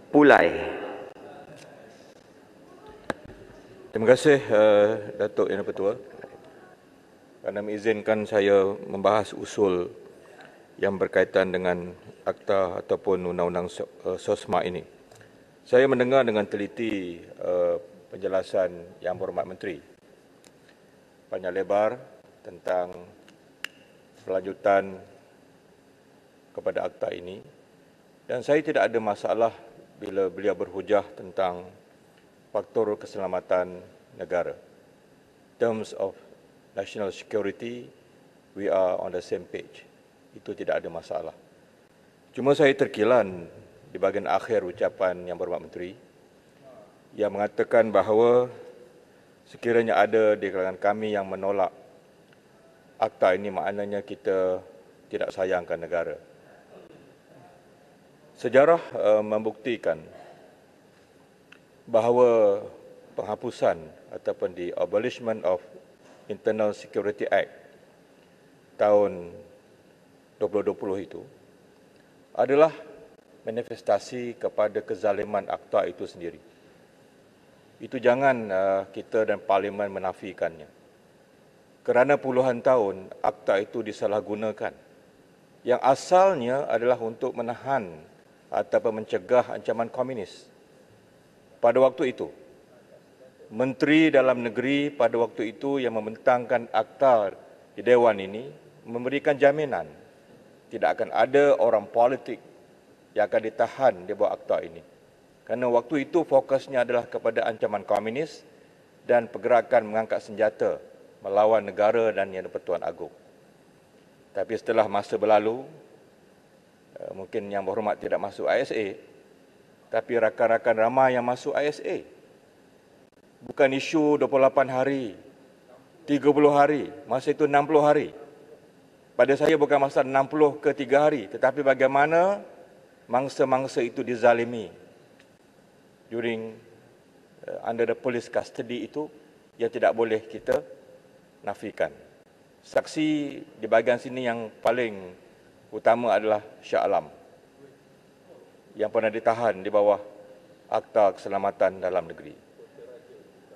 Pulai. Terima kasih Datuk Yang Dipertua kerana mengizinkan saya membahas usul yang berkaitan dengan akta ataupun undang-undang SOSMA ini. Saya mendengar dengan teliti penjelasan Yang Berhormat Menteri panjang lebar tentang kelanjutan kepada akta ini, dan saya tidak ada masalah bila beliau berhujah tentang faktor keselamatan negara. Terms of national security, we are on the same page. Itu tidak ada masalah. Cuma saya terkilan di bahagian akhir ucapan Yang Berhormat Menteri yang mengatakan bahawa sekiranya ada di kalangan kami yang menolak akta ini, maknanya kita tidak sayangkan negara. Sejarah membuktikan bahawa penghapusan ataupun the abolishment of Internal Security Act tahun 2020 itu adalah manifestasi kepada kezaliman akta itu sendiri. Itu jangan kita dan Parlimen menafikannya. Kerana puluhan tahun akta itu disalahgunakan. Yang asalnya adalah untuk menahan ataupun mencegah ancaman komunis. Pada waktu itu, Menteri Dalam Negeri pada waktu itu yang membentangkan akta di Dewan ini memberikan jaminan tidak akan ada orang politik yang akan ditahan di bawah akta ini. Kerana waktu itu fokusnya adalah kepada ancaman komunis dan pergerakan mengangkat senjata melawan negara dan Yang di-Pertuan Agong. Tapi setelah masa berlalu, mungkin Yang Berhormat tidak masuk ISA, tapi rakan-rakan ramai yang masuk ISA. Bukan isu 28 hari, 30 hari, masa itu 60 hari. Pada saya bukan masalah 60 ke 3 hari, tetapi bagaimana mangsa-mangsa itu dizalimi during under the police custody itu yang tidak boleh kita nafikan. Saksi di bahagian sini yang paling utama adalah Shah Alam yang pernah ditahan di bawah Akta Keselamatan Dalam Negeri.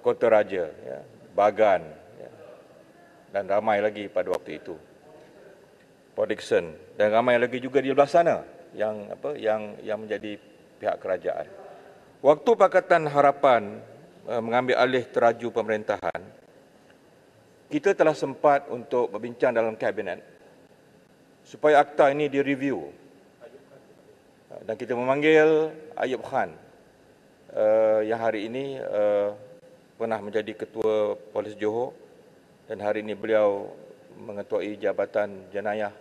Kota Raja, ya, Bagan, ya, dan ramai lagi pada waktu itu. Port Dickson dan ramai lagi juga di belah sana yang menjadi pihak kerajaan. Waktu Pakatan Harapan mengambil alih teraju pemerintahan, kita telah sempat untuk berbincang dalam kabinet supaya akta ini direview. Dan kita memanggil Ayub Khan yang hari ini pernah menjadi Ketua Polis Johor dan hari ini beliau mengetuai Jabatan Jenayah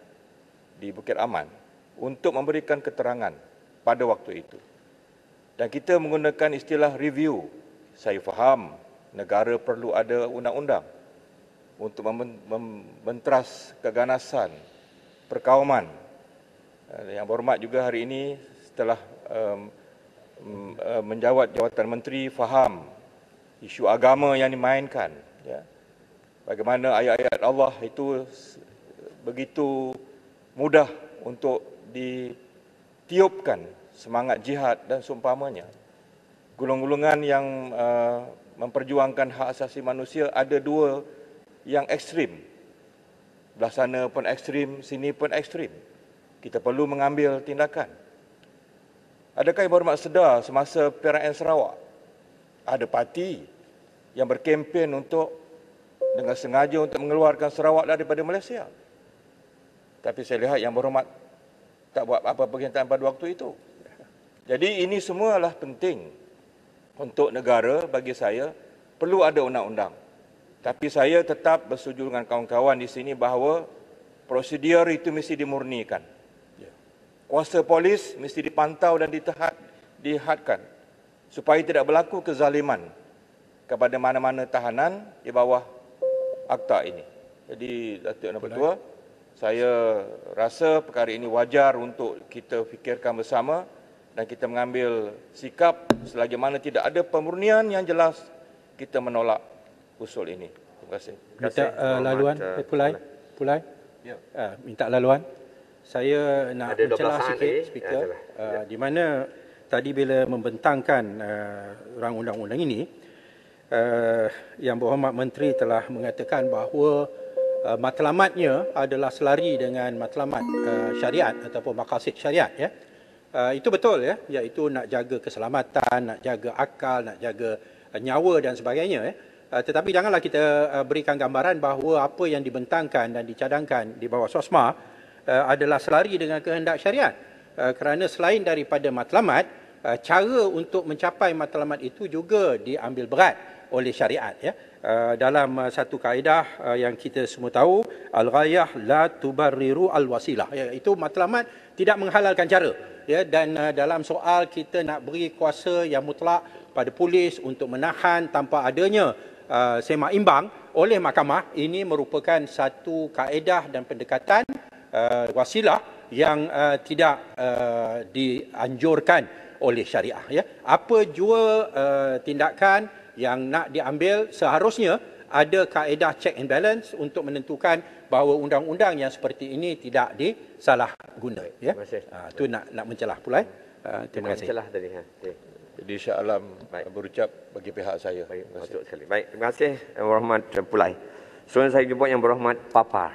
di Bukit Aman untuk memberikan keterangan pada waktu itu. Dan kita menggunakan istilah review. Saya faham negara perlu ada undang-undang untuk membentras keganasan, perkauman. Yang Berhormat juga hari ini setelah menjawat jawatan menteri faham isu agama yang dimainkan, ya. Bagaimana ayat-ayat Allah itu begitu mudah untuk ditiupkan semangat jihad dan seumpamanya. Golongan-golongan yang memperjuangkan hak asasi manusia ada dua yang ekstrim. Belah sana pun ekstrim, sini pun ekstrim. Kita perlu mengambil tindakan. Adakah Yang Berhormat sedar semasa PRN Sarawak ada parti yang berkempen untuk dengan sengaja untuk mengeluarkan Sarawak daripada Malaysia. Tapi saya lihat Yang Berhormat tak buat apa-apa kenyataan pada waktu itu. Jadi ini semualah penting untuk negara. Bagi saya perlu ada undang-undang. Tapi saya tetap bersetuju dengan kawan-kawan di sini bahawa prosedur itu mesti dimurnikan. Kuasa polis mesti dipantau dan dihadkan supaya tidak berlaku kezaliman kepada mana-mana tahanan di bawah akta ini. Jadi Datuk Yang Dipertua, saya rasa perkara ini wajar untuk kita fikirkan bersama dan kita mengambil sikap selagi mana tidak ada pemurnian yang jelas, kita menolak usul ini. Terima kasih. Minta laluan, Pulai. Ya. Minta laluan. Saya nak Ada 12 mencelah saat sikit, lagi. Speaker, Ya. di mana tadi bila membentangkan rang undang-undang ini, Yang Berhormat Menteri telah mengatakan bahawa matlamatnya adalah selari dengan matlamat syariat ataupun maqasid syariat, ya. Itu betul, ya, iaitu nak jaga keselamatan, nak jaga akal, nak jaga nyawa dan sebagainya, ya. Tetapi janganlah kita berikan gambaran bahawa apa yang dibentangkan dan dicadangkan di bawah SOSMA adalah selari dengan kehendak syariat. Kerana selain daripada matlamat, cara untuk mencapai matlamat itu juga diambil berat oleh syariat, ya. Dalam satu kaedah yang kita semua tahu, al-ghayah la tubarriru al-wasilah, iaitu matlamat tidak menghalalkan cara, ya. Dan dalam soal kita nak beri kuasa yang mutlak pada polis untuk menahan tanpa adanya semak imbang oleh mahkamah, ini merupakan satu kaedah dan pendekatan wasilah yang tidak dianjurkan oleh syariah, ya. Apa jua tindakan yang nak diambil, seharusnya ada kaedah check and balance untuk menentukan bahawa undang-undang yang seperti ini tidak disalahguna, ya. Itu nak mencelah pula. Terima kasih. Mencelah tadi. Jadi Shah Alam berucap bagi pihak saya. Baik, terima kasih. Baik, terima kasih Yang Berhormat Pulai. Selanjutnya saya jumpa Yang Berhormat Papar.